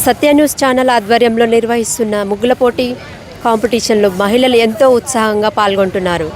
సత్య news channel ఆధ్వర్యంలో నిర్వహిస్తున్న ముగ్గుల పోటీ కాంపిటీషన్లో మహిళలు ఎంతో ఉత్సాహంగా పాల్గొంటున్నారు.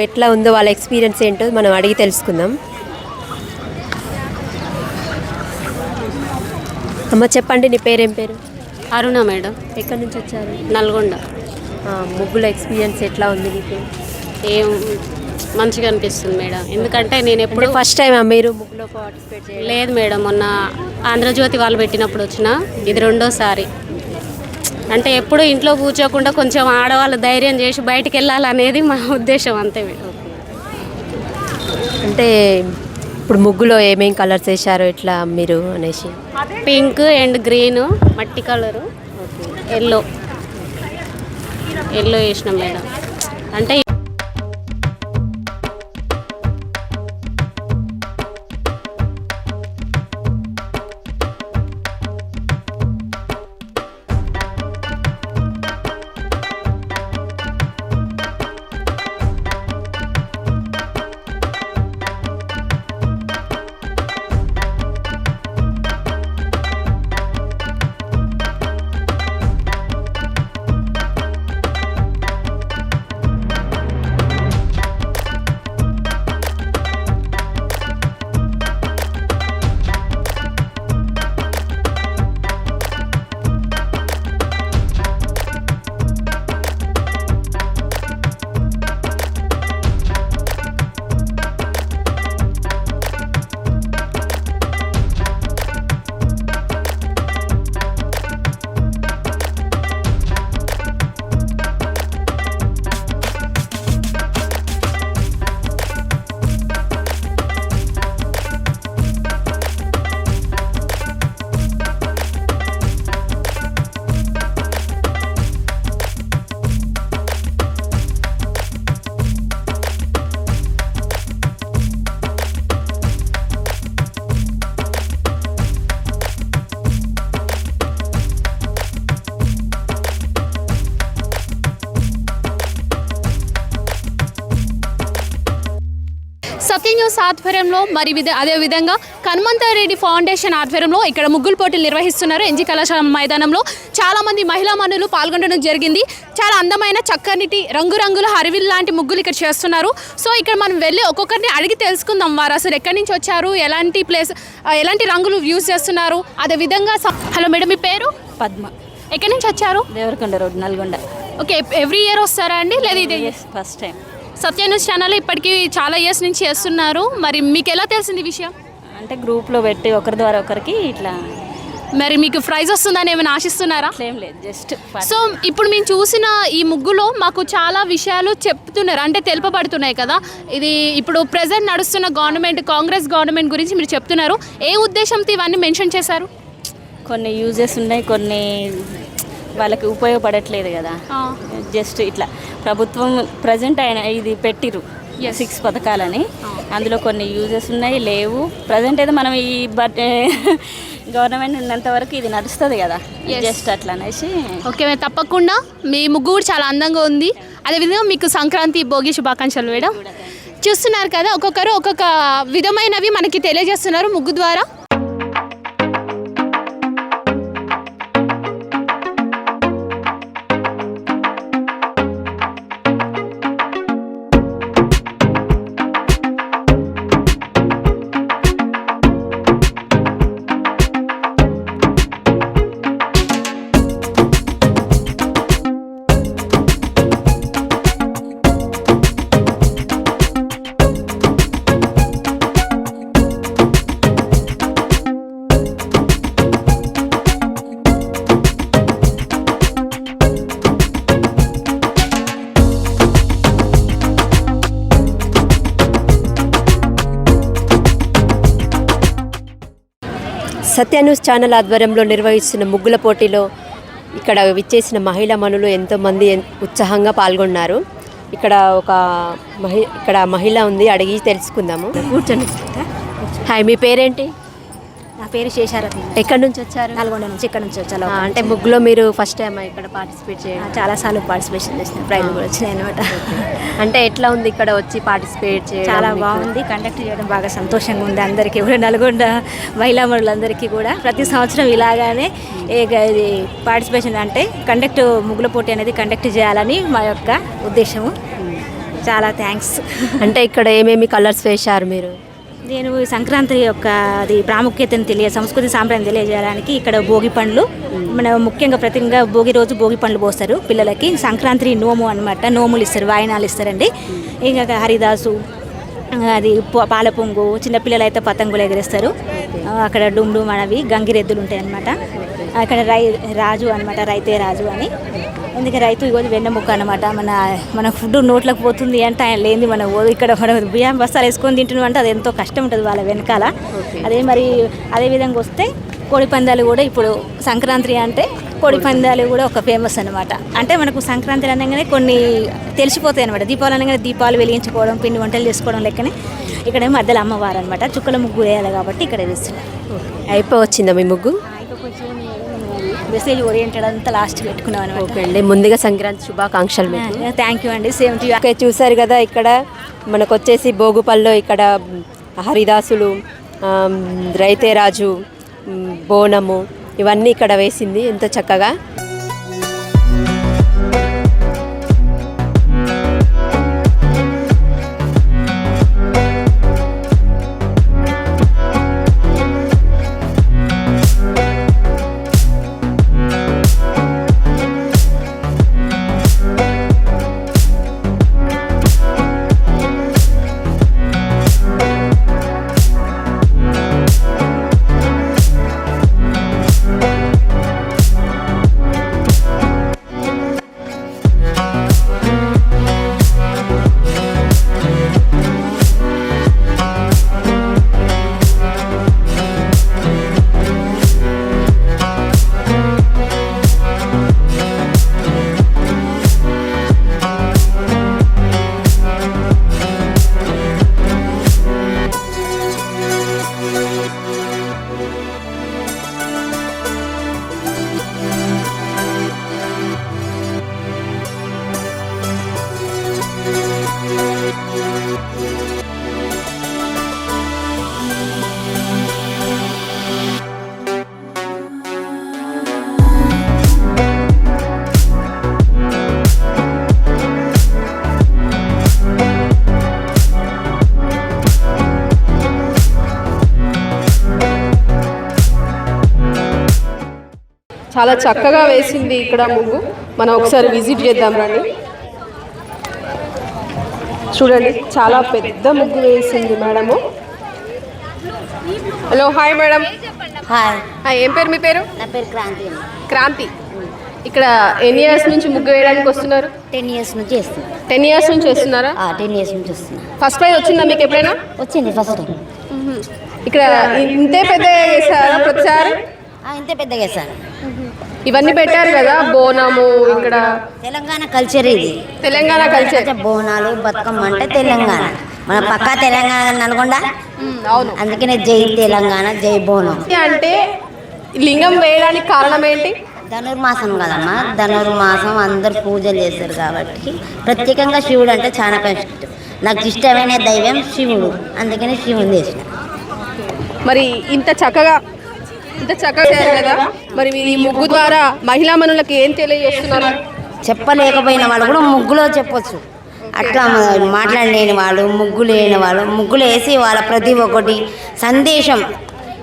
ఎట్లా ఉందో వాళ్ళ ఎక్స్పీరియన్స్ ఏంటో మనం అడిగి తెలుసుకుందాం. అమ్మ చెప్పండి, నీ పేరేం పేరు? అరుణ మేడం. ఎక్కడి నుంచి వచ్చారు? నల్గొండ. ముగ్గుల ఎక్స్పీరియన్స్ ఎట్లా ఉంది నీకు? ఏం మంచిగా అనిపిస్తుంది మేడం, ఎందుకంటే నేను ఎప్పుడు ఫస్ట్ టైం మీరు ముగ్గులో పార్టిసిపేట్ చేయలేదు? లేదు మేడం, మొన్న ఆంధ్రజ్యోతి వాళ్ళు పెట్టినప్పుడు వచ్చిన, ఇది రెండోసారి. అంటే ఎప్పుడు ఇంట్లో కూర్చోకుండా కొంచెం ఆడవాళ్ళు ధైర్యం చేసి బయటికి వెళ్ళాలనేది మా ఉద్దేశం, అంతే మేడం. అంటే ఇప్పుడు ముగ్గులో ఏమేం కలర్స్ వేశారో ఎట్లా మీరు అనేసి? పింక్ అండ్ గ్రీన్, మట్టి కలరు, ఎల్లో వేసినాం మేడం. అంటే సత్య న్యూస్ ఆధ్వర్యంలో అదేవిధంగా హనుమంతరెడ్డి ఫౌండేషన్ ఆధ్వర్యంలో ఇక్కడ ముగ్గులు పోటీలు నిర్వహిస్తున్నారు. ఎన్జీ కళాశాల మైదానంలో చాలామంది మహిళా మనులు పాల్గొనడం జరిగింది. చాలా అందమైన చక్కనిటి రంగురంగుల హరివిల్ లాంటి ముగ్గులు ఇక్కడ చేస్తున్నారు. సో ఇక్కడ మనం వెళ్ళి ఒక్కొక్కరిని అడిగి తెలుసుకుందాం, వారు అసలు ఎక్కడి నుంచి వచ్చారు, ఎలాంటి రంగులు యూజ్ చేస్తున్నారు. అదేవిధంగా హలో మేడం, మీ పేరు? పద్మ. ఎక్కడి నుంచి వచ్చారు? Devarakonda road, Nalgonda. Okay, every year వస్తారా అండి లేదా ఇదే first time? Satya news channel ఇప్పటికీ చాలా ఇయర్స్ నుంచి చేస్తున్నారు. మరి మీకు ఎలా తెలిసింది ఈ విషయం? అంటే గ్రూప్లో పెట్టి ఒకరి ద్వారా ఒకరికి ఇట్లా. మరి మీకు ప్రైజ్ వస్తుందని ఏమైనా ఆశిస్తున్నారా? ఏం లేదు, జస్ట్. సో ఇప్పుడు మేము చూసిన ఈ ముగ్గులో మాకు చాలా విషయాలు చెప్తున్నారు, అంటే తెలుపబడుతున్నాయి కదా. ఇది ఇప్పుడు ప్రెజెంట్ నడుస్తున్న కాంగ్రెస్ గవర్నమెంట్ గురించి మీరు చెప్తున్నారు. ఏ ఉద్దేశంతో ఇవన్నీ మెన్షన్ చేశారు? కొన్ని యూజెస్ ఉన్నాయి, కొన్ని వాళ్ళకి ఉపయోగపడట్లేదు కదా. జస్ట్ ఇట్లా ప్రభుత్వం ప్రజెంట్ ఆయన ఇది పెట్టిరు 6 పథకాలని. అందులో కొన్ని యూజెస్ ఉన్నాయి, లేవు. ప్రజెంట్ అయితే మనం ఈ గవర్నమెంట్ ఉన్నంత వరకు ఇది నడుస్తుంది కదా, జస్ట్ అట్లా అనేసి. ఓకే, తప్పకుండా మీ ముగ్గు కూడా చాలా అందంగా ఉంది. అదేవిధంగా మీకు సంక్రాంతి భోగి శుభాకాంక్షలు మేడం. చూస్తున్నారు కదా, ఒక్కొక్కరు ఒక్కొక్క విధమైనవి మనకి తెలియజేస్తున్నారు ముగ్గు ద్వారా. సత్య న్యూస్ ఛానల్ ఆధ్వర్యంలో నిర్వహిస్తున్న ముగ్గుల పోటీలో ఇక్కడ విచ్చేసిన మహిళా మనులు ఎంతోమంది ఉత్సాహంగా పాల్గొన్నారు. ఇక్కడ మహిళ ఉంది, అడిగి తెలుసుకుందాము. కూర్చొని. హాయ్, మీ పేరేంటి? నా పేరు శేషారత్న. ఎక్కడి నుంచి వచ్చారు? నల్గొండ నుంచి. ఇక్కడ నుంచి వచ్చాను. అంటే ముగ్గులో మీరు ఫస్ట్ టైం ఇక్కడ పార్టిసిపేట్ చేయాలి? చాలాసార్లు పార్టిసిపేషన్ చేసిన, ప్రైజ్ కూడా వచ్చినాయి అనమాట. అంటే ఎట్లా ఉంది ఇక్కడ వచ్చి పార్టిసిపేట్ చేయడం? చాలా బాగుంది, కండక్ట్ చేయడం బాగా సంతోషంగా ఉంది. అందరికీ కూడా నల్గొండ మహిళా మనులందరికీ కూడా ప్రతి సంవత్సరం ఇలాగానే ఇది పార్టిసిపేషన్ అంటే ముగ్గుల పోటీ అనేది కండక్ట్ చేయాలని మా యొక్క ఉద్దేశము. చాలా థ్యాంక్స్. అంటే ఇక్కడ ఏమేమి కలర్స్ వేశారు మీరు? నేను సంక్రాంతి యొక్క అది ప్రాముఖ్యతను సంస్కృతి సాంప్రదాయం తెలియజేయడానికి ఇక్కడ భోగి పండ్లు, మన ముఖ్యంగా ప్రత్యేకంగా భోగి రోజు భోగి పండ్లు పోస్తారు పిల్లలకి. సంక్రాంతి నోము అనమాట, నోములు ఇస్తారు, వాయినాలు ఇస్తారండి. ఇంకా హరిదాసు, అది పాల పొంగు, చిన్నపిల్లలు అయితే పతంగులు ఎగరేస్తారు. అక్కడ డుమ్డు మనవి గంగిరెద్దులు ఉంటాయి అనమాట. అక్కడ రాజు అనమాట, రైతే రాజు అని. ఎందుకంటే రైతు ఇగోది వెన్నెముక్క అనమాట. మన ఫుడ్ నోట్లోకి పోతుంది అంటే ఆయన లేని ఇక్కడ బియ్యం బస్తాలు వేసుకొని తింటున్నాం అంటే అది ఎంతో కష్టం ఉంటుంది వాళ్ళ వెనకాల. అదే విధంగా వస్తే కోడి పందాలు కూడా ఇప్పుడు సంక్రాంతి అంటే కోడి పందాలు కూడా ఒక ఫేమస్ అనమాట. అంటే మనకు సంక్రాంతి అనగానే కొన్ని తెలిసిపోతాయి అనమాట. దీపావళి అనగానే దీపాలు వెలిగించుకోవడం, పిండి వంటలు చేసుకోవడం లెక్కనే ఇక్కడ మధ్యలో అమ్మవారు అనమాట. చుక్కల ముగ్గు వేయాలి కాబట్టి ఇక్కడ వేస్తున్నారు. అయిపోవచ్చిందా మీ ముగ్గు? మెసేజ్ ఓరియంటెడ్ అంతా లాస్ట్ పెట్టుకున్నాం అనమాట. ఓకే అండి, ముందుగా సంక్రాంతి శుభాకాంక్షలు. థ్యాంక్ యూ అండి. Same to you. ఓకే, చూసారు కదా, ఇక్కడ మనకు వచ్చేసి భోగుపల్లో ఇక్కడ హరిదాసులు, రైతే రాజు, బోనము ఇవన్నీ ఇక్కడ వేసింది ఎంతో చక్కగా. చాలా చక్కగా వేసింది ఇక్కడ ముగ్గు. మనం ఒకసారి విజిట్ చేద్దాం రండి. చూడండి చాలా పెద్ద ముగ్గు వేసింది madam. Hello, hi madam. Hi, ఏం పేరు మీ పేరు? నా పేరు క్రాంతి. క్రాంతి. ఇక్కడ ఎన్ని ఇయర్స్ నుంచి ముగ్గు వేయడానికి వస్తున్నారు? 10 years నుంచి చేస్తున్నా. 10 years నుంచి వస్తున్నారా? 10 years నుంచి వస్తున్నా. ఫస్ట్ ప్రైజ్ వచ్చిందా మీకు ఎప్పుడైనా? వచ్చింది ఫస్ట్ టైం. ఇక్కడ ఇంతే పెద్ద వేసారా ప్రతిసారి? ఇంతే పెద్దగా వేసాను. ఇవన్నీ పెట్టారు కదా, బోనము. ఇక్కడ తెలంగాణ కల్చర్ ఇది. తెలంగాణ కల్చర్. బోనాలు, బతుకమ్మ అంటే తెలంగాణ. మన పక్కా తెలంగాణ నల్గొండ. అవును. అందుకనే జై తెలంగాణ, జై బోనం. అంటే లింగం వేయడానికి కారణం ఏంటి? ధనుర్మాసం కదమ్మా, ధనుర్మాసం అందరు పూజలు చేస్తారు కాబట్టి ప్రత్యేకంగా శివుడు అంటే చాలా కష్టం. నాకు ఇష్టమైన దైవం శివుడు, అందుకని శివుని చేసిన. మరి ఇంత చక్కగా చేశారు కదా, మరి ఈ ముగ్గు ద్వారా మహిళా మనులకు ఏం తెలియజేస్తున్నారు? చెప్పలేకపోయిన వాళ్ళు కూడా ముగ్గులో చెప్పొచ్చు. అట్లా మాట్లాడలేని వాళ్ళు, ముగ్గు లేని వాళ్ళు ముగ్గులు వేసి వాళ్ళ ప్రతి ఒక్కటి సందేశం,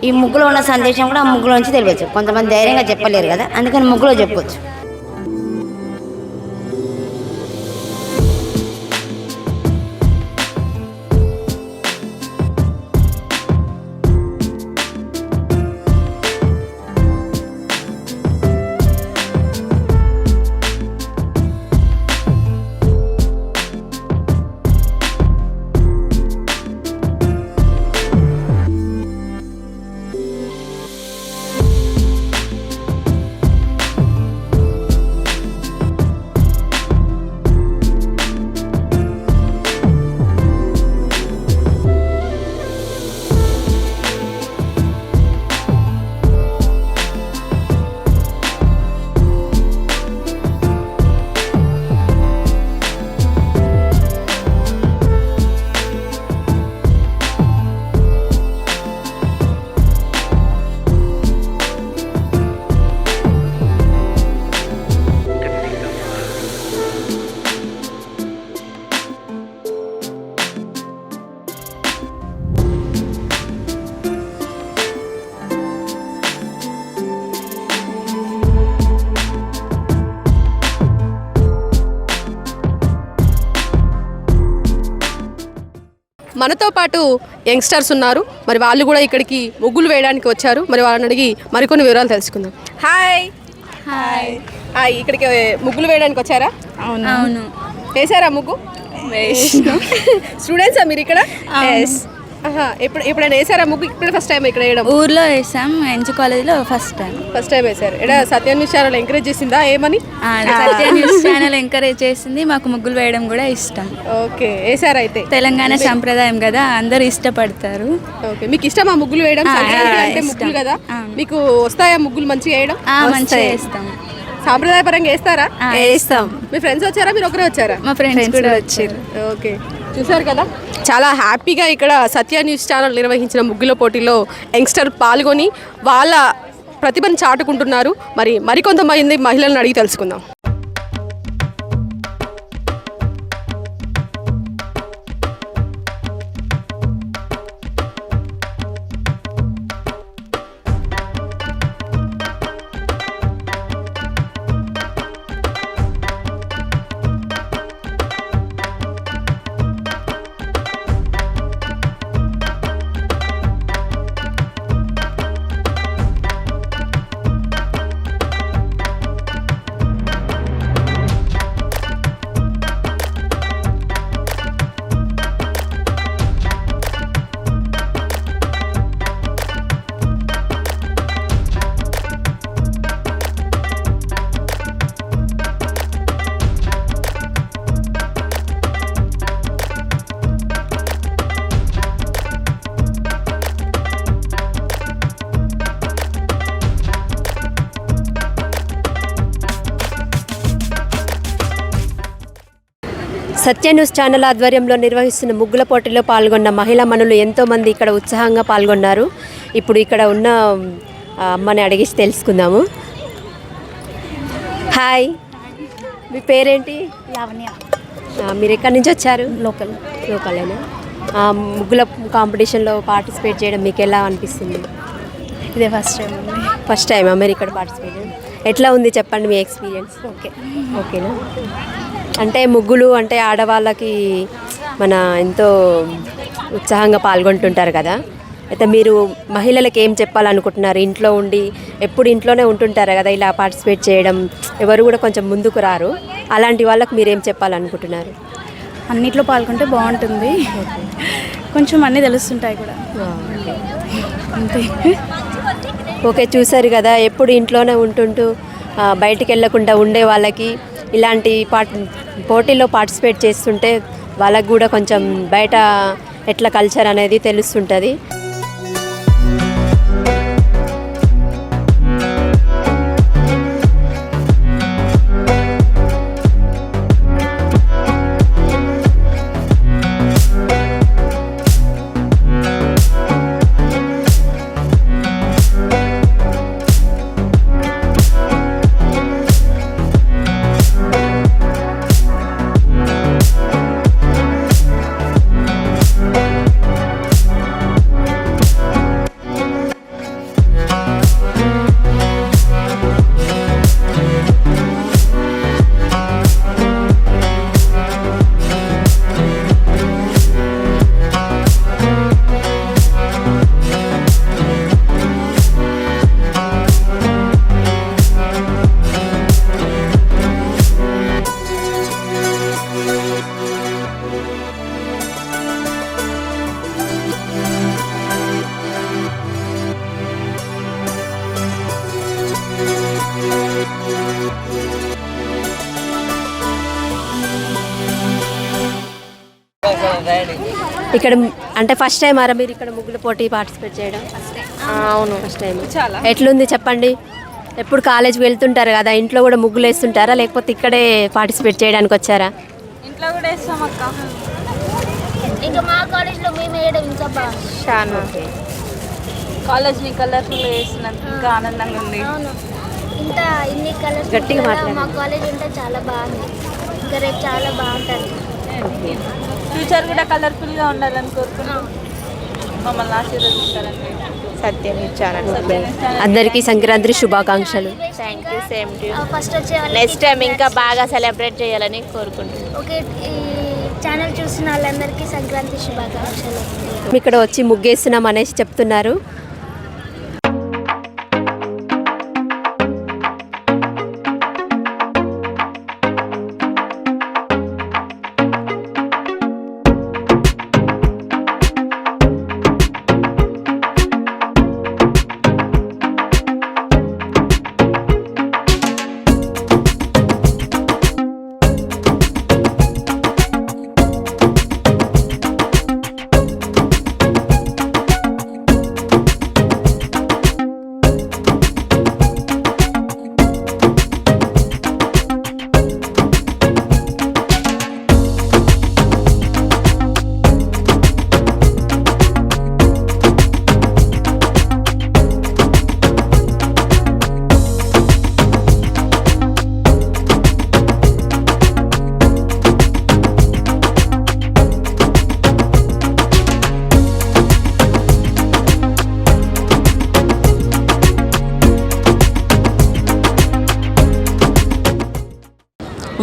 ఈ ముగ్గులో ఉన్న సందేశం కూడా ఆ ముగ్గులో నుంచి తెలియచ్చు. కొంతమంది ధైర్యంగా చెప్పలేరు కదా, అందుకని ముగ్గులో చెప్పొచ్చు. మనతో పాటు యంగ్స్టర్స్ ఉన్నారు. మరి వాళ్ళు కూడా ఇక్కడికి ముగ్గులు వేయడానికి వచ్చారు. మరి వాళ్ళని అడిగి మరికొన్ని వివరాలు తెలుసుకుందాం. హాయ్. హాయ్ హాయ్ ఇక్కడికి ముగ్గులు వేయడానికి వచ్చారా? అవును. వేసారా ముగ్గు? స్టూడెంట్సా మీరు ఇక్కడ? ఎప్పుడైనా వేసారా ముగ్గు? ఇప్పుడు ఫస్ట్ టైం ఇక్కడ వేయడం? ఊర్లో వేసాం, ఎన్జీ కాలేజ్లో ఫస్ట్ టైం వేసారు. ఇక్కడ సత్య న్యూస్ ఛానల్ ఎంకరేజ్ చేసిందా ఏమని? సత్య న్యూస్ ఛానల్ ఎంకరేజ్ చేసింది. మాకు ముగ్గులు వేయడం కూడా ఇష్టం. ఓకే, వేసారా? అయితే తెలంగాణ సంప్రదాయం కదా, అందరూ ఇష్టపడతారు. ఓకే, మీకు ఇష్టమా ముగ్గులు వేయడం? అంటే ముగ్గులు కదా, మీకు వస్తాయా ముగ్గులు మంచిగా వేయడం? మంచిగా వేస్తాం. సాంప్రదాయపరంగా వేస్తారా? వేస్తాం. మీ ఫ్రెండ్స్ వచ్చారా, మీరు ఒకరే వచ్చారా? మా ఫ్రెండ్స్ కూడా వచ్చారు. ఓకే, చూసారు కదా, చాలా హ్యాపీగా ఇక్కడ సత్య న్యూస్ ఛానల్ నిర్వహించిన ముగ్గుల పోటీలో యంగ్స్టర్ పాల్గొని వాళ్ళ ప్రతిభను చాటుకుంటున్నారు. మరికొంతమంది మహిళలను అడిగి తెలుసుకుందాం. సత్య న్యూస్ ఛానల్ ఆధ్వర్యంలో నిర్వహిస్తున్న ముగ్గుల పోటీలో పాల్గొన్న మహిళా మనులు ఎంతోమంది ఇక్కడ ఉత్సాహంగా పాల్గొన్నారు. ఇప్పుడు ఇక్కడ ఉన్న అమ్మని అడిగి తెలుసుకుందాము. హాయ్, మీ పేరేంటి? లావణ్య. మీరు ఎక్కడి నుంచి వచ్చారు? లోకలేనా? ముగ్గుల కాంపిటీషన్లో పార్టిసిపేట్ చేయడం మీకు ఎలా అనిపిస్తుంది? ఇదే ఫస్ట్ టైం. ఫస్ట్ టైమా మీరు ఇక్కడ పార్టిసిపేట్ చేయడం? ఎట్లా ఉంది చెప్పండి మీ ఎక్స్పీరియన్స్? ఓకేనా? అంటే ముగ్గులు అంటే ఆడవాళ్ళకి మన ఎంతో ఉత్సాహంగా పాల్గొంటుంటారు కదా, అయితే మీరు మహిళలకు ఏం చెప్పాలనుకుంటున్నారు? ఇంట్లో ఉండి ఎప్పుడు ఇంట్లోనే ఉంటుంటారు కదా, ఇలా పార్టిసిపేట్ చేయడం ఎవరు కూడా కొంచెం ముందుకు రారు, అలాంటి వాళ్ళకి మీరేం చెప్పాలనుకుంటున్నారు? అన్నిట్లో పాల్గొంటే బాగుంటుంది, కొంచెం అన్నీ తెలుస్తుంటాయి కూడా అంతే. ఓకే, చూసారు కదా, ఎప్పుడు ఇంట్లోనే ఉంటుంటూ బయటికి వెళ్ళకుండా ఉండే వాళ్ళకి ఇలాంటి పోటీల్లో పార్టిసిపేట్ చేస్తుంటే వాళ్ళకు కూడా కొంచెం బయట ఎట్లా కల్చర్ అనేది తెలుస్తుంటుంది. ఇక్కడ అంటే ఫస్ట్ టైం ఆరా మీరు ఇక్కడ ముగ్గుల పోటీ పార్టిసిపేట్ చేయడం? అవును, ఫస్ట్ టైం. ఎట్లుంది చెప్పండి? ఎప్పుడు కాలేజ్కి వెళ్తుంటారు కదా, ఇంట్లో కూడా ముగ్గులు వేస్తుంటారా లేకపోతే ఇక్కడే పార్టిసిపేట్ చేయడానికి వచ్చారా? ఇంట్లో కూడా వేస్తాం అక్క. ఇంకా మా కాలేజ్లో మేము వేయడం ఇంకా చాలా కాలేజ్ని కలర్ఫుల్ వేసినంత ఇంకా ఆనందంగా ఉంది. అవును, ఇంత ఇన్ని కలర్స్ గట్టిగా మాట్లాడండి. మా కాలేజ్ ఉంటే చాలా బాగుంది, ఇంకా రేపు చాలా బాగుంటుంది. ఫ్యూచర్ కూడా కలర్ఫుల్గా ఉండాలని కోరుకుంటున్నాం. మమ్మల్ని ఆశీర్వదిస్తారండి. సత్యం ఛానల్ అందరికీ సంక్రాంతి శుభాకాంక్షలు. Thank you, same to you. First వచ్చే నెక్స్ట్ టైం ఇంకా బాగా సెలబ్రేట్ చేయాలని కోరుకుంటున్నాం. ఓకే, ఈ ఛానల్ చూసిన వాళ్ళందరికీ సంక్రాంతి శుభాకాంక్షలు. ఇక్కడ వచ్చి ముగ్గేస్తున్నాం అనేసి చెప్తున్నారు.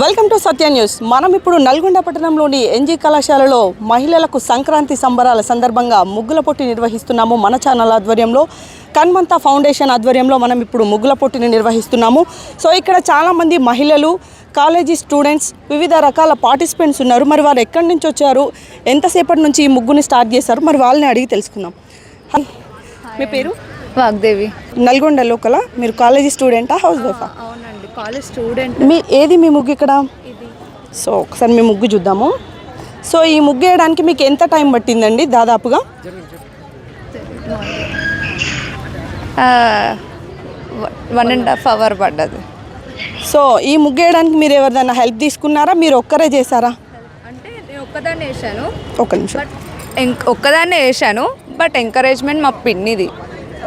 Welcome to Satya news. మనం ఇప్పుడు నల్గొండ పట్టణంలోని ఎన్జీ కళాశాలలో మహిళలకు సంక్రాంతి సంబరాల సందర్భంగా ముగ్గుల పోటీ నిర్వహిస్తున్నాము. మన ఛానల్ ఆధ్వర్యంలో, కన్మంత ఫౌండేషన్ ఆధ్వర్యంలో మనం ఇప్పుడు ముగ్గుల పోటీని నిర్వహిస్తున్నాము. సో ఇక్కడ చాలామంది మహిళలు, కాలేజీ స్టూడెంట్స్, వివిధ రకాల పార్టిసిపెంట్స్ ఉన్నారు. మరి వారు ఎక్కడి నుంచి వచ్చారు, ఎంతసేపటి నుంచి ఈ ముగ్గుని స్టార్ట్ చేశారు, మరి వాళ్ళని అడిగి తెలుసుకుందాం. మీ పేరు? వాగ్దేవి. నల్గొండ లోకల. మీరు కాలేజీ స్టూడెంటా, హౌస్ వైఫా? అవునండి, కాలేజ్ స్టూడెంట్. ఏది మీ ముగ్గు ఇక్కడ? సో ఒకసారి మీ ముగ్గు చూద్దాము. సో ఈ ముగ్గు వేయడానికి మీకు ఎంత టైం పట్టిందండి దాదాపుగా? 1.5 hours పడ్డది. సో ఈ ముగ్గు వేయడానికి మీరు ఎవరిదైనా హెల్ప్ తీసుకున్నారా, మీరు ఒక్కరే చేశారా? అంటే నేను ఒక్కదాన్నే వేసాను. ఒక నిమిషం. ఒక్కదాన్నే వేసాను, బట్ ఎంకరేజ్మెంట్ మా పిన్నిది.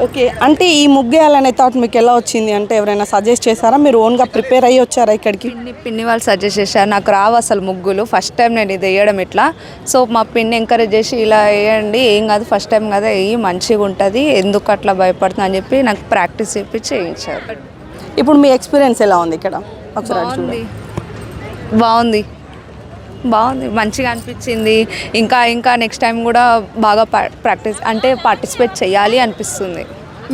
ఓకే, అంటే ఈ ముగ్గు వేయాలనే థాట్ మీకు ఎలా వచ్చింది? అంటే ఎవరైనా సజెస్ట్ చేశారా, మీరు ఓన్గా ప్రిపేర్ అయ్యి వచ్చారా ఇక్కడికి? పిన్ని వాళ్ళు సజెస్ట్ చేశారు. నాకు రావు అసలు ముగ్గులు, ఫస్ట్ టైం నేను ఇది వేయడం ఇట్లా. సో మా పిన్ని ఎంకరేజ్ చేసి ఇలా వేయండి, ఏం కాదు, ఫస్ట్ టైం కదా, వేయి, మంచిగా ఉంటుంది, ఎందుకు అట్లా భయపడుతుంది అని చెప్పి నాకు ప్రాక్టీస్ చేయించారు. ఇప్పుడు మీ ఎక్స్పీరియన్స్ ఎలా ఉంది ఇక్కడ? ఒకసారి అటు చూడండి. బాగుంది మంచిగా అనిపించింది. ఇంకా నెక్స్ట్ టైం కూడా బాగా పార్టిసిపేట్ చేయాలి అనిపిస్తుంది.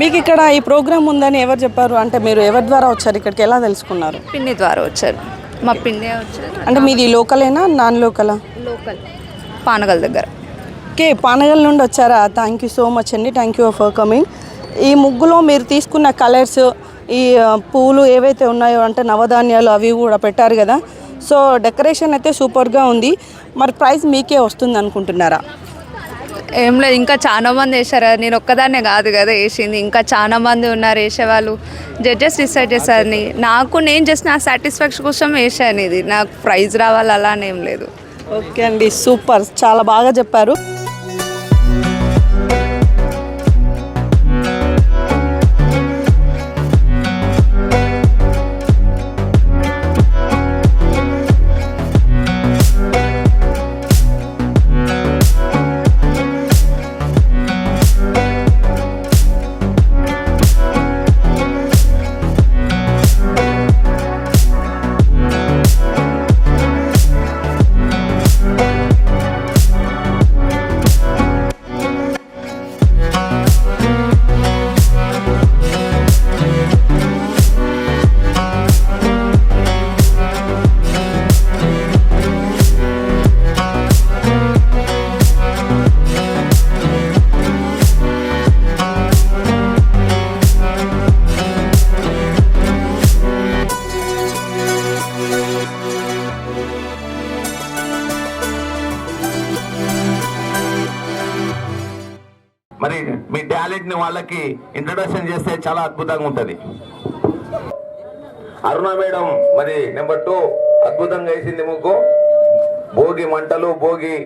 మీకు ఇక్కడ ఈ ప్రోగ్రామ్ ఉందని ఎవరు చెప్పారు? అంటే మీరు ఎవరి ద్వారా వచ్చారు ఇక్కడికి, ఎలా తెలుసుకున్నారు? పిన్ని ద్వారా వచ్చారు, మా పిన్నే వచ్చారు. అంటే మీది లోకలేనా నాన్ లోకలా? లోకల్ పానగల్ దగ్గర. ఓకే, పానగల్ నుండి వచ్చారా? థ్యాంక్ యూ సో మచ్ అండి, థ్యాంక్ యూ ఫర్ కమింగ్. ఈ ముగ్గులో మీరు తీసుకున్న కలర్స్, ఈ పూలు ఏవైతే ఉన్నాయో అంటే నవధాన్యాలు అవి కూడా పెట్టారు కదా, సో డెకరేషన్ అయితే సూపర్గా ఉంది. మరి ప్రైజ్ మీకే వస్తుంది అనుకుంటున్నారా? ఏం లేదు, ఇంకా చాలా మంది వేసారు, నేను ఒక్కదాన్నే కాదు కదా వేసింది, ఇంకా చాలా మంది ఉన్నారు వేసేవాళ్ళు. జడ్జెస్ డిసైడ్ చేశారని నేను జస్ట్ నా సాటిస్ఫాక్షన్ కోసం వేసాను. ఇది నాకు ప్రైజ్ రావాలి అలానేం లేదు. ఓకే అండి, సూపర్, చాలా బాగా చెప్పారు. మరి మీ టాలెంట్ని వాళ్ళకి ఇంట్రొడక్షన్ చేస్తే చాలా అద్భుతంగా ఉంటుంది. అరుణ మేడం మరి నెంబర్ 2 అద్భుతంగా వేసింది ముగ్గు. భోగి మంటలు, భోగి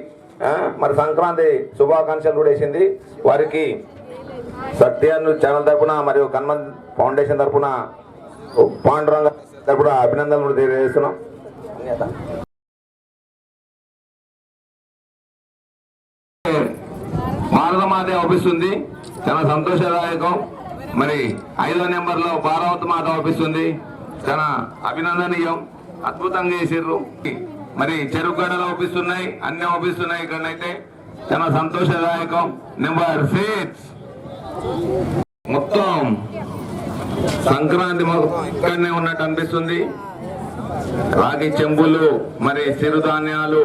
మరి సంక్రాంతి శుభాకాంక్షలు కూడా వేసింది. వారికి సత్యాన్ని ఛానల్ తరఫున మరియు కన్మన్ ఫౌండేషన్ తరఫున పాండురంగ తరఫున అభినందనలు తెలియజేస్తున్నాం. భారతమాత అవుపిస్తుంది, చాలా సంతోషదాయకం. మరి 5వ నెంబర్లో భారవతి మాత అవుపిస్తుంది, చాలా అభినందనీయం. అద్భుతంగా చేసిర్రు. మరి చెరుకు గడలు అవుపిస్తున్నాయి, అన్ని అవుపిస్తున్నాయి. ఇక్కడనైతే చాలా సంతోషదాయకం. నెంబర్ 6 మొత్తం సంక్రాంతి ఇక్కడనే ఉన్నట్టు అనిపిస్తుంది. రాగి చెంబులు, మరి చిరుధాన్యాలు.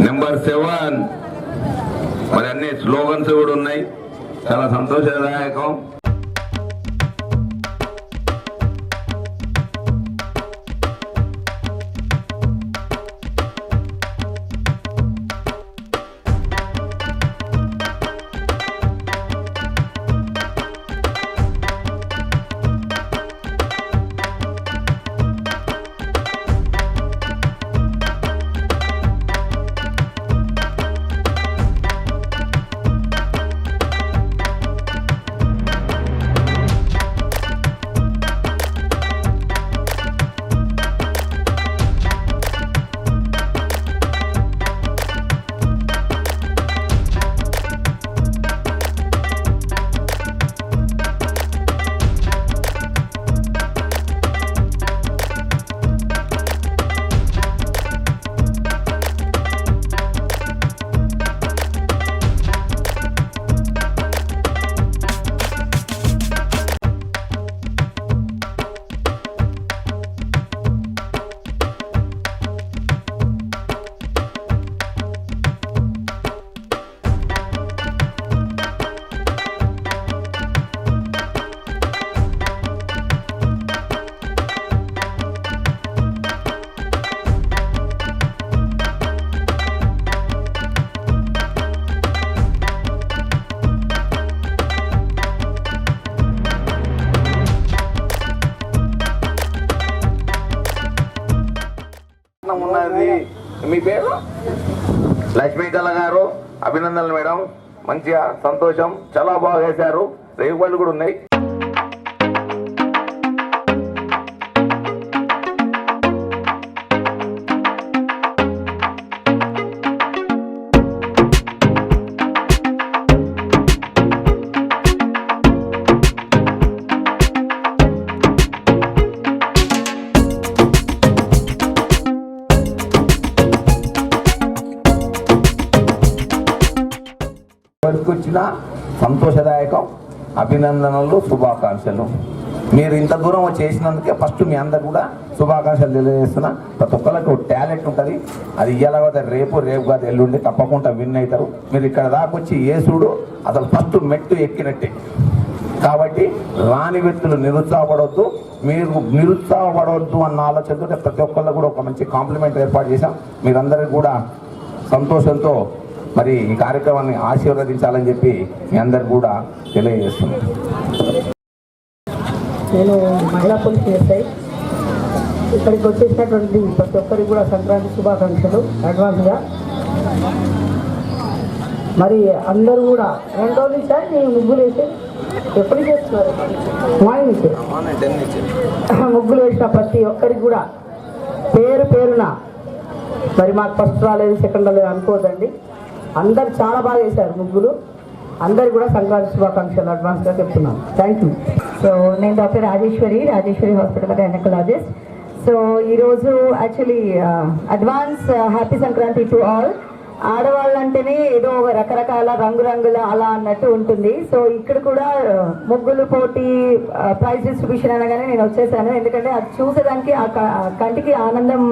నెంబర్ 7 మరి అన్ని స్లోగన్స్ కూడా ఉన్నాయి, చాలా సంతోషదాయకం. ఉన్నది. మీ పేరు? లక్ష్మీకళ గారు. అభినందనలు మేడం, మంచిగా సంతోషం, చాలా బాగా వేశారు. రేగుపళ్ళు కూడా ఉన్నాయి. చూసినా సంతోషదాయకం. అభినందనలు, శుభాకాంక్షలు. మీరు ఇంత దూరం చేసినందుకే ఫస్ట్ మీ అందరు కూడా శుభాకాంక్షలు తెలియజేస్తున్నా. ప్రతి ఒక్కరికి ఒక టాలెంట్ ఉంటుంది, అది ఇయ్యాలకపోతే రేపు కాదు ఎల్లుండి తప్పకుండా విన్ అవుతారు. మీరు ఇక్కడ దాకా వచ్చి ఏసుడు అసలు ఫస్ట్ మెట్టు ఎక్కినట్టే. కాబట్టి రాని వ్యక్తులు నిరుత్సాహపడవద్దు, మీరు నిరుత్సాహపడవద్దు అన్న ఆలోచనతో ప్రతి ఒక్కళ్ళు కూడా ఒక మంచి కాంప్లిమెంట్ ఏర్పాటు చేశాం. మీరందరికీ కూడా సంతోషంతో మరి ఈ కార్యక్రమాన్ని ఆశీర్వదించాలని చెప్పి మీ అందరికి కూడా తెలియజేస్తున్నాను. నేను మహిళా పోలీస్ ఎస్ఐ. ఇక్కడికి వచ్చేసినటువంటి ప్రతి ఒక్కరికి కూడా సంక్రాంతి శుభాకాంక్షలు అడ్వాన్స్గా. మరి అందరూ కూడా 2 రోజుల నుంచి నేను ముగ్గులు వేసి ఎప్పుడు చేస్తున్నారు మార్నింగ్ నుంచి ముగ్గులు వేసిన ప్రతి ఒక్కరికి కూడా పేరున మరి మాకు ఫస్ట్ రాలేదు సెకండ్ రాలేదు అనుకోవద్దండి. అందరు చాలా బాగా వేశారు ముగ్గులు. అందరు కూడా సంక్రాంతి శుభాకాంక్షలు అడ్వాన్స్గా చెప్తున్నాను. Thank you. సో నేను doctor Rajeshwari hospital gynaecologist. So ఈరోజు actually advance happy Sankranti to all. ఆడవాళ్ళంటేనే ఏదో రకరకాల రంగురంగుల అలా అన్నట్టు ఉంటుంది. సో ఇక్కడ కూడా ముగ్గులు పోటీ ప్రైజ్ డిస్ట్రిబ్యూషన్ అనగానే నేను వచ్చేసాను. ఎందుకంటే అది చూసేదానికి ఆ కంటికి ఆనందం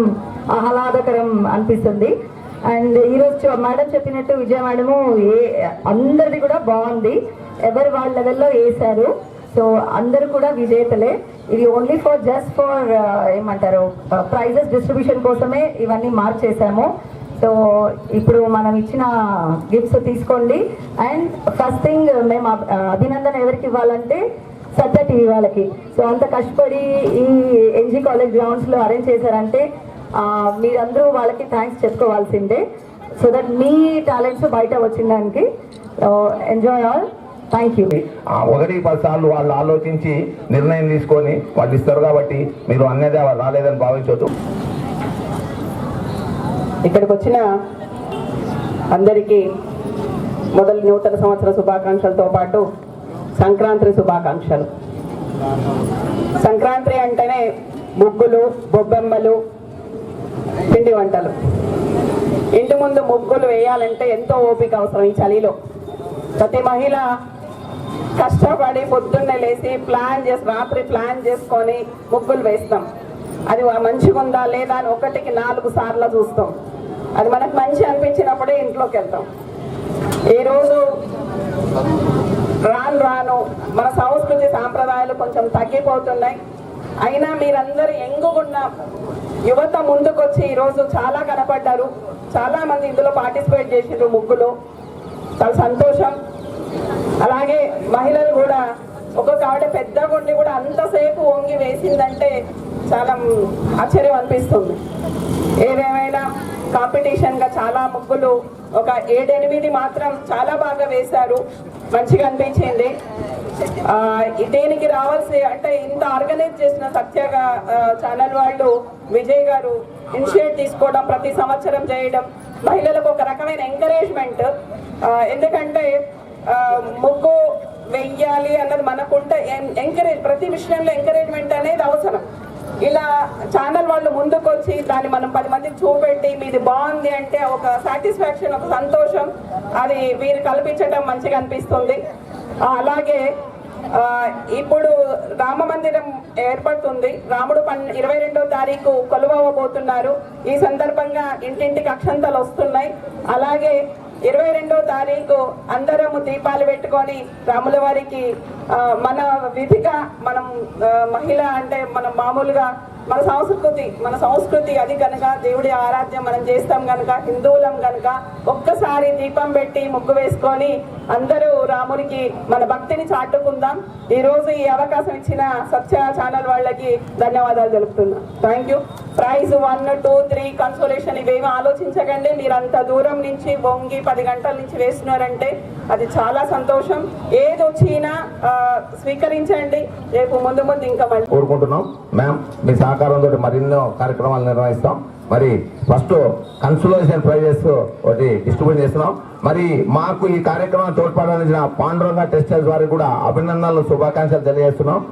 ఆహ్లాదకరం అనిపిస్తుంది. అండ్ ఈరోజు మేడం చెప్పినట్టు విజయ మేడము అందరిది కూడా బాగుంది, ఎవరు వాళ్ళ లెవెల్లో వేశారు. సో అందరూ కూడా విజేతలే. ఇది ఓన్లీ జస్ట్ ఫర్ ఏమంటారు ప్రైజెస్ డిస్ట్రిబ్యూషన్ కోసమే ఇవన్నీ మార్చేసాము. సో ఇప్పుడు మనం ఇచ్చిన గిఫ్ట్స్ తీసుకోండి. అండ్ ఫస్ట్ థింగ్ మేము అభినందన ఎవరికి ఇవ్వాలంటే సత్య టీవీ వాళ్ళకి. సో అంత కష్టపడి ఈ ఎన్జీ కాలేజ్ గ్రౌండ్స్లో అరేంజ్ చేశారంటే మీరందరూ వాళ్ళకి థ్యాంక్స్ చెప్పుకోవాల్సిందే. సో దట్ మీ టాలెంట్స్ బయట వచ్చిందానికి. Enjoy all. Thank you. 1-10 సార్లు వాళ్ళు ఆలోచించి నిర్ణయం తీసుకొని వాళ్ళు ఇస్తారు కాబట్టి మీరు అన్నదే రాలేదని భావించవచ్చు. ఇక్కడికి వచ్చిన అందరికీ మొదటి నూతన సంవత్సర శుభాకాంక్షలతో పాటు సంక్రాంతి శుభాకాంక్షలు. సంక్రాంతి అంటేనే ముగ్గులు, బొబ్బెమ్మలు, పిండి వంటలు. ఇంటి ముందు ముగ్గులు వేయాలంటే ఎంతో ఓపిక అవసరం. ఈ చలిలో ప్రతి మహిళ కష్టపడి పొద్దున్నే లేచి రాత్రి ప్లాన్ చేసుకొని ముగ్గులు వేస్తాం. అది మంచిగా ఉందా లేదా అని 1కి 4 సార్లు చూస్తాం. అది మనకు మంచి అనిపించినప్పుడే ఇంట్లోకి వెళ్తాం. ఈ రోజు రాను మన సంస్కృతి సాంప్రదాయాలు కొంచెం తగ్గిపోతున్నాయి. అయినా మీరందరూ ఎంగుగున్న యువత ముందుకొచ్చి ఈరోజు చాలా కనపడ్డారు. చాలా మంది ఇందులో పార్టిసిపేట్ చేసిండ్రు ముగ్గులు. చాలా సంతోషం. అలాగే మహిళలు కూడా ఒక్కొక్క ఆవిడ పెద్దగా ఉండి కూడా అంతసేపు వంగి వేసిందంటే చాలా ఆశ్చర్యం అనిపిస్తుంది. ఏదేమైనా కాంపిటీషన్గా చాలా ముగ్గులు ఒక 7-8 మాత్రం చాలా బాగా వేశారు, మంచిగా అనిపించింది. దీనికి రావాల్సి అంటే ఇంత ఆర్గనైజ్ చేసిన సత్యగా ఛానల్ వాళ్ళు విజయ్ గారు ఇనిషియేట్ తీసుకోవడం, ప్రతి సంవత్సరం చేయడం మహిళలకు ఒక రకమైన ఎంకరేజ్మెంట్. ఎందుకంటే ముగ్గు వెయ్యాలి అన్నది మనకుంటే ప్రతి విషయంలో ఎంకరేజ్మెంట్ అనేది అవసరం. ఇలా ఛానల్ వాళ్ళు ముందుకు వచ్చి దాన్ని మనం 10 మందికి చూపెట్టి మీది బాగుంది అంటే ఒక సాటిస్ఫాక్షన్, ఒక సంతోషం అది వీరు కల్పించడం మంచిగా అనిపిస్తుంది. అలాగే ఇప్పుడు రామ మందిరం ఏర్పడుతుంది. రాముడు 22వ తారీఖు కొలువవ్వబోతున్నారు. ఈ సందర్భంగా ఇంటింటికి అక్షంతలు వస్తున్నాయి. అలాగే 22వ తారీఖు అందరము దీపాలు పెట్టుకొని రాముల వారికి మన విధిగా మనం మహిళ అంటే మనం మామూలుగా మన సంస్కృతి అది కనుక దేవుడి ఆరాధ్యం మనం చేస్తాం కనుక హిందువులం కనుక ఒక్కసారి దీపం పెట్టి ముగ్గు వేసుకొని అందరూ రామునికి మన భక్తిని చాటుకుందాం. ఈరోజు ఈ అవకాశం ఇచ్చిన సత్య ఛానల్ వాళ్ళకి ధన్యవాదాలు తెలుపుతున్నా. Thank you. ప్రైజ్ 1, 2, 3 కన్సోలేషన్ ఇవేమీ ఆలోచించకండి. మీరు అంత దూరం నుంచి వంగి 10 గంటల నుంచి వేస్తున్నారంటే అది చాలా సంతోషం. ఏది వచ్చినా స్వీకరించండి. రేపు ముందు ఇంకా మళ్ళీ కోరుకుంటున్నాం. మ్యామ్ మీ సహకారంతో మరెన్నో కార్యక్రమాలు నిర్వహిస్తాం. మరి ఫస్ట్ కన్సోలేషన్ ప్రైజెస్ ఒకటి డిస్ట్రిబ్యూట్ చేస్తున్నాం. మరి మాకు ఈ కార్యక్రమాన్ని తోడ్పడాల్సిన పాండురంగ టెక్స్టైల్స్ వారికి కూడా అభినందనలు, శుభాకాంక్షలు తెలియజేస్తున్నాం.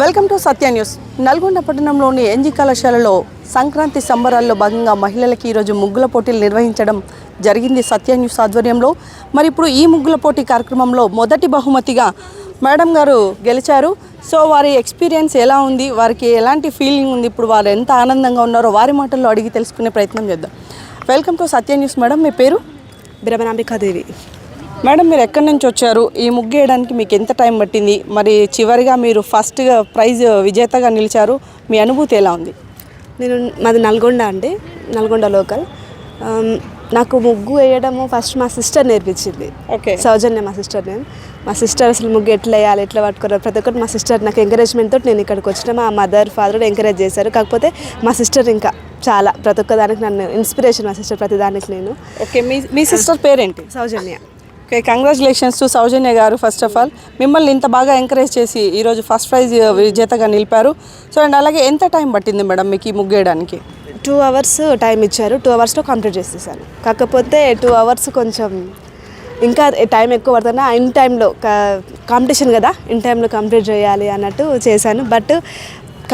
Welcome to Satya news. Nalgonda పట్టణంలోని ఎన్జీ కళాశాలలో సంక్రాంతి సంబరాల్లో భాగంగా మహిళలకి ఈరోజు ముగ్గుల పోటీలు నిర్వహించడం జరిగింది సత్య న్యూస్ ఆధ్వర్యంలో. మరి ఇప్పుడు ఈ ముగ్గుల పోటీ కార్యక్రమంలో మొదటి బహుమతిగా మేడం గారు గెలిచారు. సో వారి ఎక్స్పీరియన్స్ ఎలా ఉంది, వారికి ఎలాంటి ఫీలింగ్ ఉంది, ఇప్పుడు వారు ఎంత ఆనందంగా ఉన్నారో వారి మాటల్లో అడిగి తెలుసుకునే ప్రయత్నం చేద్దాం. Welcome to Satya news. Madam, మీ పేరు? బ్రహ్మనాంబికాదేవి. మేడం, మీరు ఎక్కడి నుంచి వచ్చారు? ఈ ముగ్గు వేయడానికి మీకు ఎంత టైం పట్టింది? మరి చివరిగా మీరు ఫస్ట్గా ప్రైజ్ విజేతగా నిలిచారు, మీ అనుభూతి ఎలా ఉంది? మాది నల్గొండ అండి, నల్గొండ లోకల్. నాకు ముగ్గు వేయడము ఫస్ట్ మా సిస్టర్ నేర్పించింది. ఓకే. సౌజన్య మా సిస్టర్ నేమ్. మా సిస్టర్ అసలు ముగ్గు ఎట్లా వేయాలి, ఎట్లా పట్టుకోవాలి, ప్రతి ఒక్కటి మా సిస్టర్ నాకు ఎంకరేజ్మెంట్ తోటి నేను ఇక్కడికి వచ్చిన. మా మదర్ ఫాదర్ ఎంకరేజ్ చేశారు. కాకపోతే మా సిస్టర్ ఇంకా చాలా ప్రతి ఒక్క దానికి నన్ను ఇన్స్పిరేషన్. మా సిస్టర్ ప్రతి దానికి నేను. ఓకే. మీ సిస్టర్ పేరేంటి? సౌజన్య. ఓకే, కంగ్రాచులేషన్స్ టు సౌజన్య గారు. ఫస్ట్ ఆఫ్ ఆల్ మిమ్మల్ని ఇంత బాగా ఎంకరేజ్ చేసి ఈరోజు ఫస్ట్ ప్రైజ్ విజేతగా నిలిపారు. సో అండ్ అలాగే ఎంత టైం పట్టింది మేడం మీకు ఈ ముగ్గు వేయడానికి? 2 hours టైం ఇచ్చారు. 2 hours కంప్లీట్ చేసేసాను. కాకపోతే 2 hours కొంచెం ఇంకా టైం ఎక్కువ పడుతున్నా ఇన్ టైంలో కాంపిటీషన్ కదా, ఇన్ టైంలో కంప్లీట్ చేయాలి అన్నట్టు చేశాను. బట్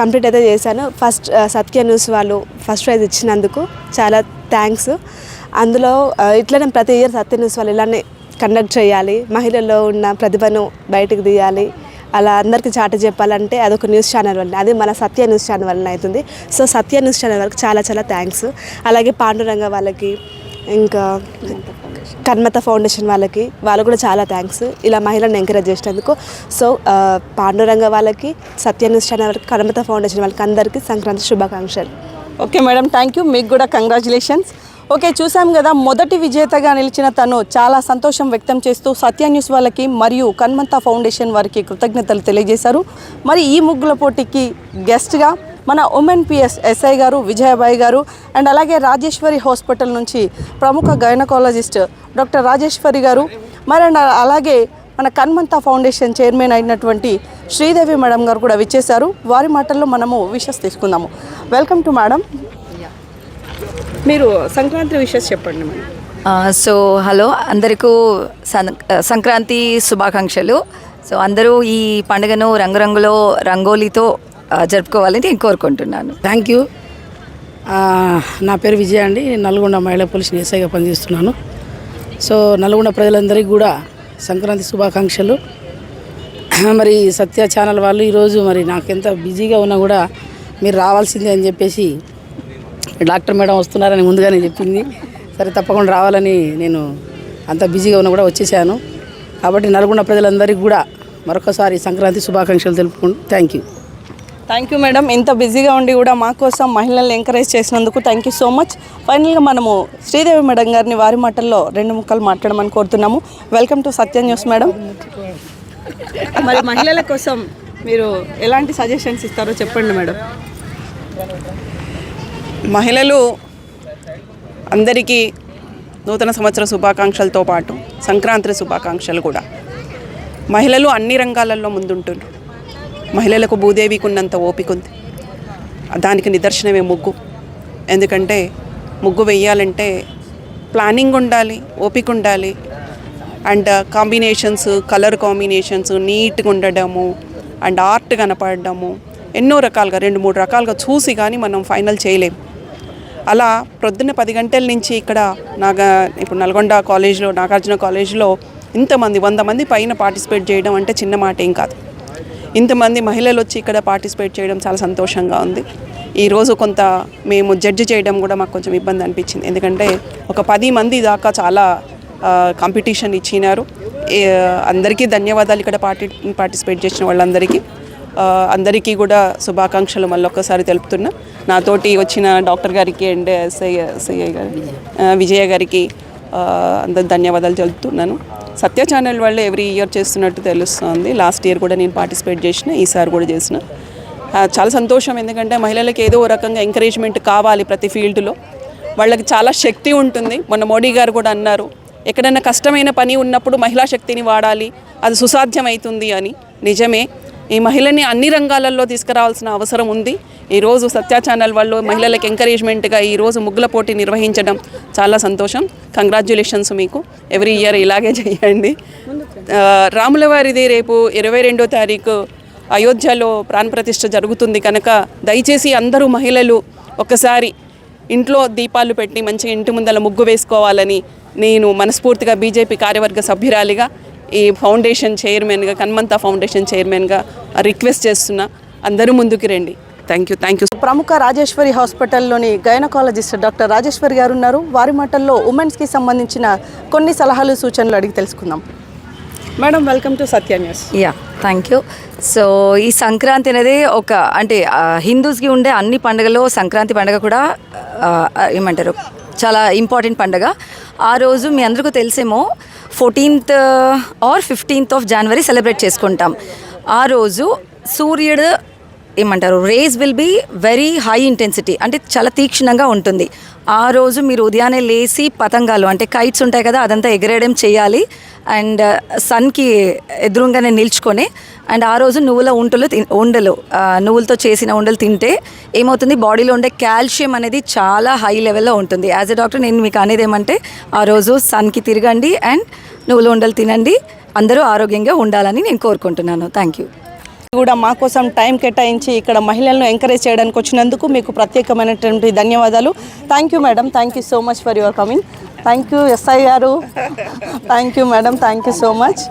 కంప్లీట్ అయితే చేశాను. ఫస్ట్ సత్య న్యూస్ వాళ్ళు ఫస్ట్ ప్రైజ్ ఇచ్చినందుకు చాలా థ్యాంక్స్. అందులో ఇట్లనే ప్రతి ఇయర్ సత్య న్యూస్ వాళ్ళు ఇలానే కండక్ట్ చేయాలి, మహిళల్లో ఉన్న ప్రతిభను బయటకు తీయాలి, అలా అందరికీ చాటి చెప్పాలంటే అదొక న్యూస్ ఛానల్ వల్ల, అది మన సత్య న్యూస్ ఛానల్ వల్ల అవుతుంది. సో సత్య న్యూస్ ఛానల్ వాళ్ళకి చాలా చాలా థ్యాంక్స్. అలాగే పాండురంగ వాళ్ళకి, ఇంకా కన్మత ఫౌండేషన్ వాళ్ళకి, వాళ్ళు కూడా చాలా థ్యాంక్స్ ఇలా మహిళలను ఎంకరేజ్ చేసినందుకు. సో పాండురంగ వాళ్ళకి, సత్య న్యూస్ ఛానల్ వాళ్ళకి, కన్మత ఫౌండేషన్ వాళ్ళకి అందరికీ సంక్రాంతి శుభాకాంక్షలు. Okay madam, thank you. మీకు కూడా కంగ్రాచులేషన్స్. ఓకే, చూసాం కదా, మొదటి విజేతగా నిలిచిన తను చాలా సంతోషం వ్యక్తం చేస్తూ సత్య న్యూస్ వాళ్ళకి మరియు కన్మంత ఫౌండేషన్ వారికి కృతజ్ఞతలు తెలియజేశారు. మరి ఈ ముగ్గుల పోటీకి గెస్ట్గా మన ఉమెన్ పిఎస్ ఎస్ఐ గారు విజయబాయి గారు అండ్ అలాగే రాజేశ్వరి హాస్పిటల్ నుంచి ప్రముఖ గైనకాలజిస్ట్ డాక్టర్ రాజేశ్వరి గారు, మరి అలాగే మన కన్మంత ఫౌండేషన్ చైర్మన్ అయినటువంటి శ్రీదేవి మేడం గారు కూడా విచ్చేశారు. వారి మాటల్లో మనము విషెస్ తీసుకుందాము. Welcome to madam. మీరు సంక్రాంతి విషెస్ చెప్పండి మేడం. సో హలో అందరికీ సంక్రాంతి శుభాకాంక్షలు. సో అందరూ ఈ పండుగను రంగురంగులో రంగోలీతో జరుపుకోవాలని నేను కోరుకుంటున్నాను. Thank you. నా పేరు విజయ అండి, నల్గొండ మహిళా పోలీస్ ఎస్ఐగా పనిచేస్తున్నాను. సో నల్గొండ ప్రజలందరికీ కూడా సంక్రాంతి శుభాకాంక్షలు. మరి సత్య ఛానల్ వాళ్ళు ఈరోజు మరి నాకు ఎంత బిజీగా ఉన్నా కూడా మీరు రావాల్సిందే అని చెప్పేసి డాక్టర్ మేడం వస్తున్నారని ముందుగానే చెప్పింది. సరే తప్పకుండా రావాలని నేను అంత బిజీగా ఉన్నా కూడా వచ్చేసాను. కాబట్టి నల్గొండ ప్రజలందరికీ కూడా మరొకసారి సంక్రాంతి శుభాకాంక్షలు తెలుపుకుంటూ thank you. Thank you madam, ఇంత బిజీగా ఉండి కూడా మా కోసం మహిళల్ని ఎంకరేజ్ చేసినందుకు థ్యాంక్ యూ సో మచ్. ఫైనల్గా మనము శ్రీదేవి మేడం గారిని వారి మాటల్లో 2 ముక్కలు మాట్లాడమని కోరుతున్నాము. Welcome to Satya news madam. మరి మహిళల కోసం మీరు ఎలాంటి సజెషన్స్ ఇస్తారో చెప్పండి మేడం. మహిళలు అందరికీ నూతన సంవత్సర శుభాకాంక్షలతో పాటు సంక్రాంతి శుభాకాంక్షలు కూడా. మహిళలు అన్ని రంగాలలో ముందుంటున్నారు. మహిళలకు భూదేవికి ఉన్నంత ఓపిక ఉంది. దానికి నిదర్శనమే ముగ్గు. ఎందుకంటే ముగ్గు వేయాలంటే ప్లానింగ్ ఉండాలి, ఓపిక ఉండాలి, అండ్ కాంబినేషన్స్, కలర్ కాంబినేషన్స్ నీట్గా ఉండడము అండ్ ఆర్ట్ కనపడము, ఎన్నో రకాలుగా 2-3 రకాలుగా చూసి కానీ మనం ఫైనల్ చేయలేము. అలా ప్రొద్దున 10 గంటల నుంచి ఇక్కడ ఇప్పుడు నల్గొండ కాలేజ్లో, నాగార్జున కాలేజ్లో ఇంతమంది 100 మంది పైన పార్టిసిపేట్ చేయడం అంటే చిన్న మాట ఏం కాదు. ఇంతమంది మహిళలు వచ్చి ఇక్కడ పార్టిసిపేట్ చేయడం చాలా సంతోషంగా ఉంది. ఈరోజు కొంత మేము జడ్జి చేయడం కూడా మాకు కొంచెం ఇబ్బంది అనిపించింది. ఎందుకంటే ఒక 10 మంది దాకా చాలా కాంపిటీషన్ ఇచ్చినారు. అందరికీ ధన్యవాదాలు ఇక్కడ పార్టిసిపేట్ చేసిన వాళ్ళందరికీ. అందరికీ కూడా శుభాకాంక్షలు మళ్ళొక్కసారి తెలుపుతున్నా. నాతోటి వచ్చిన డాక్టర్ గారికి అండ్ సిఐ గారి విజయ గారికి అందరు ధన్యవాదాలు తెలుపుతున్నాను. సత్య ఛానల్ వాళ్ళు ఎవ్రీ ఇయర్ చేస్తున్నట్టు తెలుస్తుంది. లాస్ట్ ఇయర్ కూడా నేను పార్టిసిపేట్ చేసిన, ఈసారి కూడా చేసిన. చాలా సంతోషం. ఎందుకంటే మహిళలకు ఏదో రకంగా ఎంకరేజ్మెంట్ కావాలి. ప్రతి ఫీల్డ్లో వాళ్ళకి చాలా శక్తి ఉంటుంది. మొన్న మోడీ గారు కూడా అన్నారు, ఎక్కడైనా కష్టమైన పని ఉన్నప్పుడు మహిళా శక్తిని వాడాలి, అది సుసాధ్యమవుతుంది అని. నిజమే, ఈ మహిళని అన్ని రంగాలలో తీసుకురావాల్సిన అవసరం ఉంది. ఈరోజు సత్య ఛానల్ వాళ్ళు మహిళలకు ఎంకరేజ్మెంట్గా ఈరోజు ముగ్గుల పోటీ నిర్వహించడం చాలా సంతోషం. కంగ్రాచ్యులేషన్స్ మీకు. ఎవ్రీ ఇయర్ ఇలాగే చేయండి. రాముల వారిది రేపు 22వ తారీఖు అయోధ్యలో ప్రాణప్రతిష్ఠ జరుగుతుంది కనుక దయచేసి అందరూ మహిళలు ఒకసారి ఇంట్లో దీపాలు పెట్టి మంచిగా ఇంటి ముందల ముగ్గు వేసుకోవాలని నేను మనస్ఫూర్తిగా బీజేపీ కార్యవర్గ సభ్యురాలిగా ఈ ఫౌండేషన్ చైర్మన్గా కన్మంతా ఫౌండేషన్ చైర్మన్గా రిక్వెస్ట్ చేస్తున్నా, అందరూ ముందుకు రండి. Thank you. ప్రముఖ రాజేశ్వరి హాస్పిటల్లోని గైనకాలజిస్ట్ డాక్టర్ రాజేశ్వరి గారు ఉన్నారు. వారి మాటల్లో ఉమెన్స్కి సంబంధించిన కొన్ని సలహాలు సూచనలు అడిగి తెలుసుకుందాం. Madam, welcome to Satya news. Yeah, thank you. So ఈ సంక్రాంతి అనేది ఒక అంటే హిందూస్కి ఉండే అన్ని పండుగలో సంక్రాంతి పండుగ కూడా ఏమంటారు చాలా ఇంపార్టెంట్ పండుగ. ఆ రోజు మీ అందరికీ తెలిసేమో 14th or 15th of January celebrate చేసుకుంటాం. ఆ రోజు సూర్యుడు ఏమంటారు rays will be very high intensity, అంటే చాలా తీక్షణంగా ఉంటుంది. ఆ రోజు మీరు ఉదయాన్నే లేచి పతంగాలు అంటే కైట్స్ ఉంటాయి కదా, అదంతా ఎగరేయడం చేయాలి. అండ్ సన్కి ఎదురుగానే నిల్చుకొని అండ్ ఆ రోజు నువ్వులతో చేసిన ఉండలు తింటే ఏమవుతుంది, బాడీలో ఉండే కాల్షియం అనేది చాలా హై లెవెల్లో ఉంటుంది. యాజ్ ఎ డాక్టర్ నేను మీకు అనేది ఏమంటే ఆ రోజు సన్కి తిరగండి అండ్ నువ్వుల ఉండలు తినండి, అందరూ ఆరోగ్యంగా ఉండాలని నేను కోరుకుంటున్నాను. Thank you. కూడా మా కోసం టైం కేటాయించి ఇక్కడ మహిళలను ఎంకరేజ్ చేయడానికి వచ్చినందుకు మీకు ప్రత్యేకమైనటువంటి ధన్యవాదాలు. Thank you madam, thank you so much for your coming. Thank you SI గారు, thank you madam, thank you so much.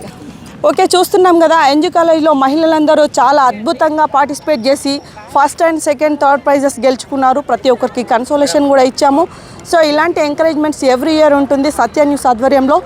Okay, చూస్తున్నాం కదా ఎన్జీ కాలేజ్లో మహిళలందరూ చాలా అద్భుతంగా పార్టిసిపేట్ చేసి first and second third prizes గెలుచుకున్నారు. ప్రతి ఒక్కరికి కన్సోలేషన్ కూడా ఇచ్చాము. సో ఇలాంటి ఎంకరేజ్మెంట్స్ ఎవ్రీ ఇయర్ ఉంటుంది సత్య న్యూస్ ఆధ్వర్యంలో.